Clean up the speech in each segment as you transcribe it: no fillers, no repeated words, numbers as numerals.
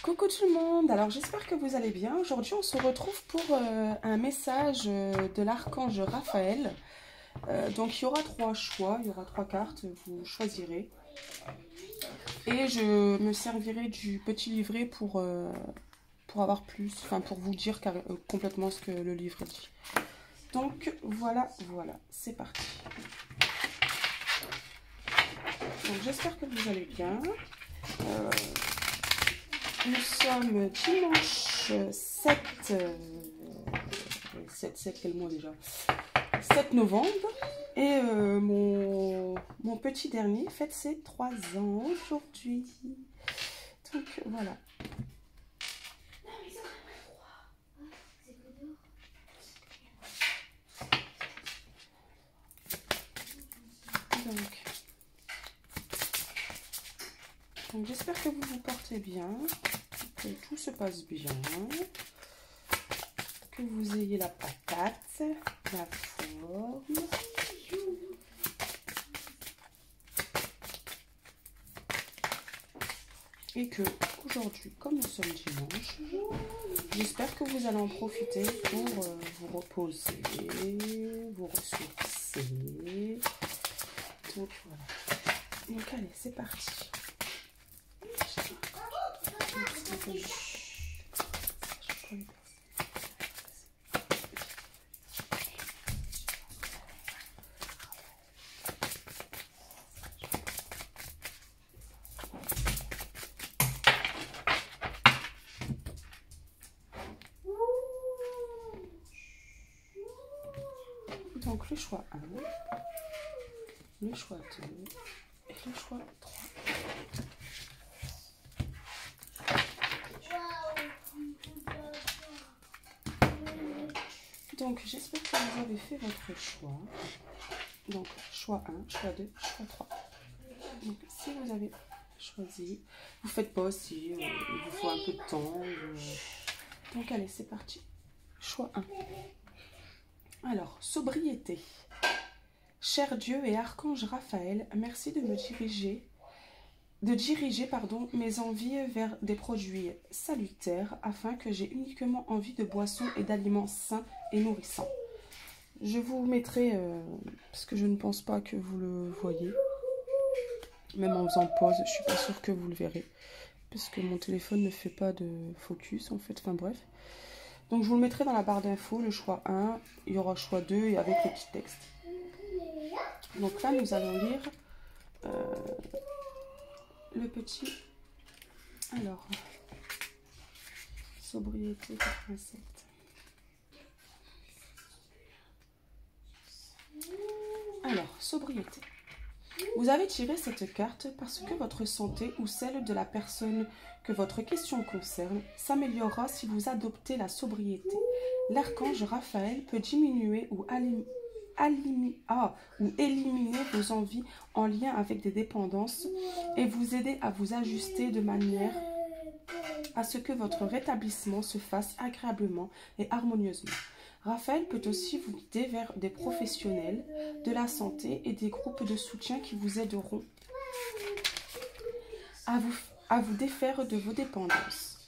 Coucou tout le monde, alors j'espère que vous allez bien. Aujourd'hui on se retrouve pour un message de l'archange Raphaël. Donc il y aura 3 choix, il y aura 3 cartes, vous choisirez. Et je me servirai du petit livret pour avoir plus, enfin pour vous dire complètement ce que le livre dit. Donc voilà, c'est parti. Donc j'espère que vous allez bien. Nous sommes dimanche 7, quel mois déjà 7 novembre. Et mon petit dernier fête ses 3 ans aujourd'hui. Donc voilà. Donc j'espère que vous vous portez bien, que tout se passe bien, que vous ayez la patate, la forme. Et que aujourd'hui, comme nous sommes dimanche, j'espère que vous allez en profiter pour vous reposer, vous ressourcer. Donc voilà. Donc allez, c'est parti. Donc le choix 1, le choix 2 et le choix 3. Donc j'espère que vous avez fait votre choix. Donc choix 1, choix 2, choix 3. Donc si vous avez choisi, vous ne faites pas aussi, il vous faut un peu de temps. Donc allez, c'est parti. Choix 1. Alors, sobriété. Cher Dieu et Archange Raphaël, merci de me diriger mes envies vers des produits salutaires afin que j'ai uniquement envie de boissons et d'aliments sains et nourrissants. Je vous mettrai, parce que je ne pense pas que vous le voyez, même en faisant pause, je suis pas sûre que vous le verrez, parce que mon téléphone ne fait pas de focus en fait, enfin bref. Donc je vous le mettrai dans la barre d'infos, le choix 1, il y aura le choix 2 et avec le petit texte. Donc là nous allons lire le petit... Alors, sobriété 87. Alors, sobriété. Vous avez tiré cette carte parce que votre santé ou celle de la personne que votre question concerne s'améliorera si vous adoptez la sobriété. L'archange Raphaël peut diminuer ou éliminer vos envies en lien avec des dépendances et vous aider à vous ajuster de manière à ce que votre rétablissement se fasse agréablement et harmonieusement. Raphaël peut aussi vous guider vers des professionnels de la santé et des groupes de soutien qui vous aideront à vous défaire de vos dépendances.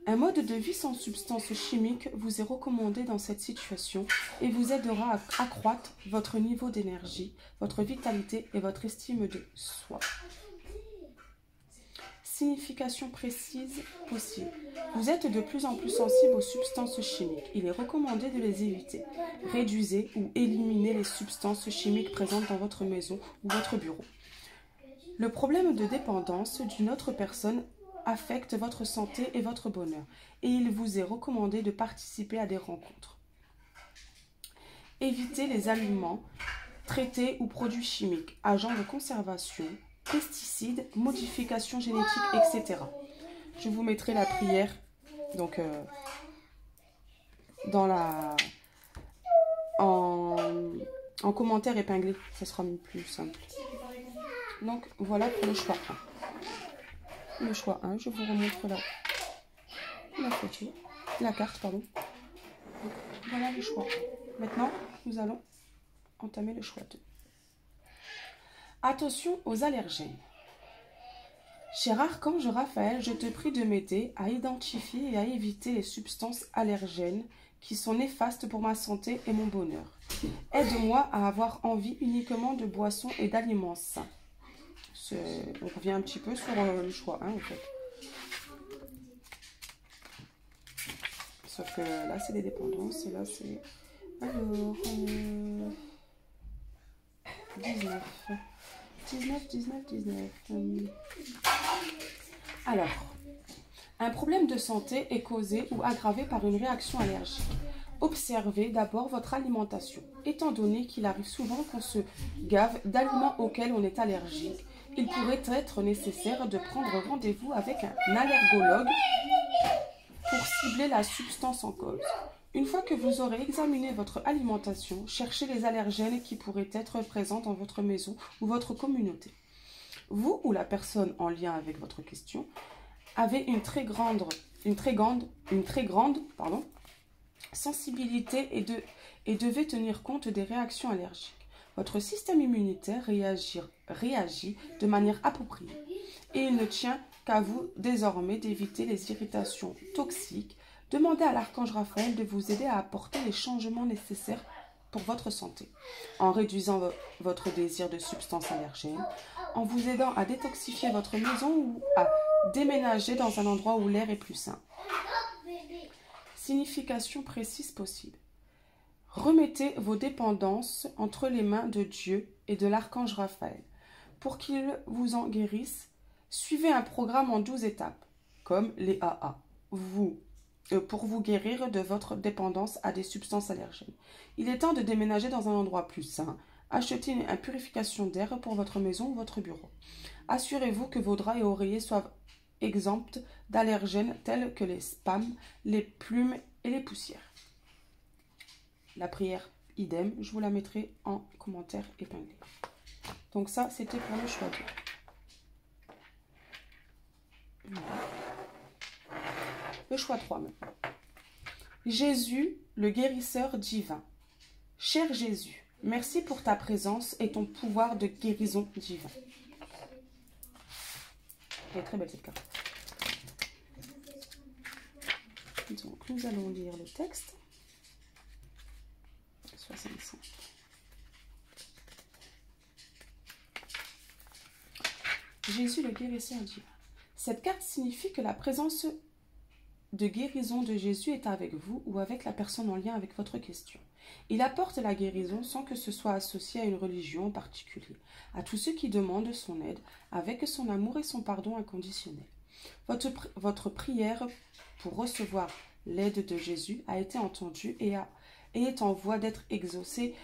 Un mode de vie sans substances chimiques vous est recommandé dans cette situation et vous aidera à accroître votre niveau d'énergie, votre vitalité et votre estime de soi. Signification précise possible. Vous êtes de plus en plus sensible aux substances chimiques. Il est recommandé de les éviter. Réduisez ou éliminez les substances chimiques présentes dans votre maison ou votre bureau. Le problème de dépendance d'une autre personne affecte votre santé et votre bonheur, et il vous est recommandé de participer à des rencontres. Évitez les aliments traités ou produits chimiques, agents de conservation, pesticides, modifications génétiques, etc. Je vous mettrai la prière donc en commentaire épinglé, ça sera plus simple. Donc voilà pour le choix 1. Le choix 1, je vous remontre la photo, la carte, pardon. Donc, voilà le choix 1. Maintenant, nous allons entamer le choix 2. Attention aux allergènes. Cher archange Raphaël, je te prie de m'aider à identifier et à éviter les substances allergènes qui sont néfastes pour ma santé et mon bonheur. Aide-moi à avoir envie uniquement de boissons et d'aliments sains. On revient un petit peu sur le choix, hein, en fait. Sauf que là, c'est des dépendances et là, c'est... Alors... 19. Alors, un problème de santé est causé ou aggravé par une réaction allergique. Observez d'abord votre alimentation. Étant donné qu'il arrive souvent qu'on se gave d'aliments auxquels on est allergique, il pourrait être nécessaire de prendre rendez-vous avec un allergologue pour cibler la substance en cause. Une fois que vous aurez examiné votre alimentation, cherchez les allergènes qui pourraient être présents dans votre maison ou votre communauté. Vous ou la personne en lien avec votre question avez une très grande sensibilité et devez tenir compte des réactions allergiques. Votre système immunitaire réagit de manière appropriée et il ne tient qu'à vous désormais d'éviter les irritations toxiques. Demandez à l'archange Raphaël de vous aider à apporter les changements nécessaires pour votre santé, en réduisant votre désir de substances allergènes, en vous aidant à détoxifier votre maison ou à déménager dans un endroit où l'air est plus sain. Signification précise possible. Remettez vos dépendances entre les mains de Dieu et de l'archange Raphaël. Pour qu'il vous en guérisse, suivez un programme en 12 étapes, comme les AA. Pour vous guérir de votre dépendance à des substances allergènes. Il est temps de déménager dans un endroit plus sain. Achetez une purification d'air pour votre maison ou votre bureau. Assurez-vous que vos draps et oreillers soient exempts d'allergènes tels que les spams, les plumes et les poussières. La prière, idem, je vous la mettrai en commentaire épinglé. Donc ça, c'était pour le choix 2. Voilà. Le choix 3 maintenant. Jésus, le guérisseur divin. Cher Jésus, merci pour ta présence et ton pouvoir de guérison divin. Elle est très belle cette carte. Donc, nous allons lire le texte. 65. Jésus, le guérisseur divin. Cette carte signifie que la présence de guérison de Jésus est avec vous ou avec la personne en lien avec votre question. Il apporte la guérison sans que ce soit associé à une religion en particulier, à tous ceux qui demandent son aide avec son amour et son pardon inconditionnel. Votre prière pour recevoir l'aide de Jésus a été entendue et est en voie d'être exaucée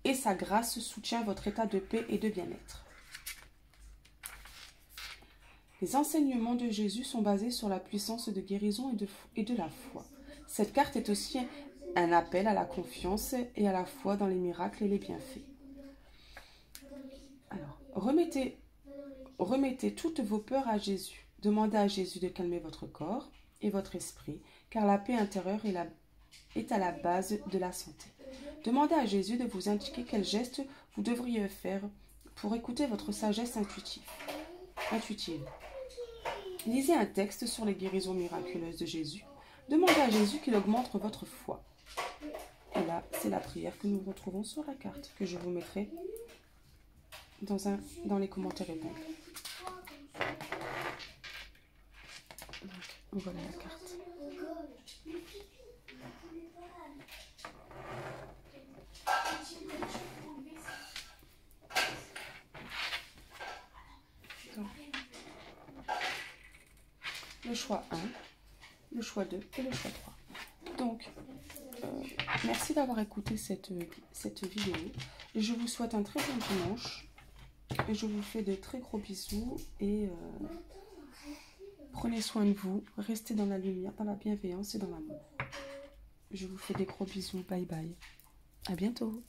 et sa grâce soutient votre état de paix et de bien-être. Les enseignements de Jésus sont basés sur la puissance de guérison et de la foi. Cette carte est aussi un appel à la confiance et à la foi dans les miracles et les bienfaits. Alors, remettez toutes vos peurs à Jésus. Demandez à Jésus de calmer votre corps et votre esprit, car la paix intérieure est à la base de la santé. Demandez à Jésus de vous indiquer quels gestes vous devriez faire pour écouter votre sagesse intuitive. Lisez un texte sur les guérisons miraculeuses de Jésus. Demandez à Jésus qu'il augmente votre foi. Et là, c'est la prière que nous retrouvons sur la carte, que je vous mettrai dans les commentaires épinglés. Donc, voilà la carte. Donc, le choix 1, le choix 2 et le choix 3. Donc, merci d'avoir écouté cette vidéo. Et je vous souhaite un très bon dimanche. Et je vous fais de très gros bisous. Et prenez soin de vous. Restez dans la lumière, dans la bienveillance et dans l'amour. Je vous fais des gros bisous. Bye bye. À bientôt.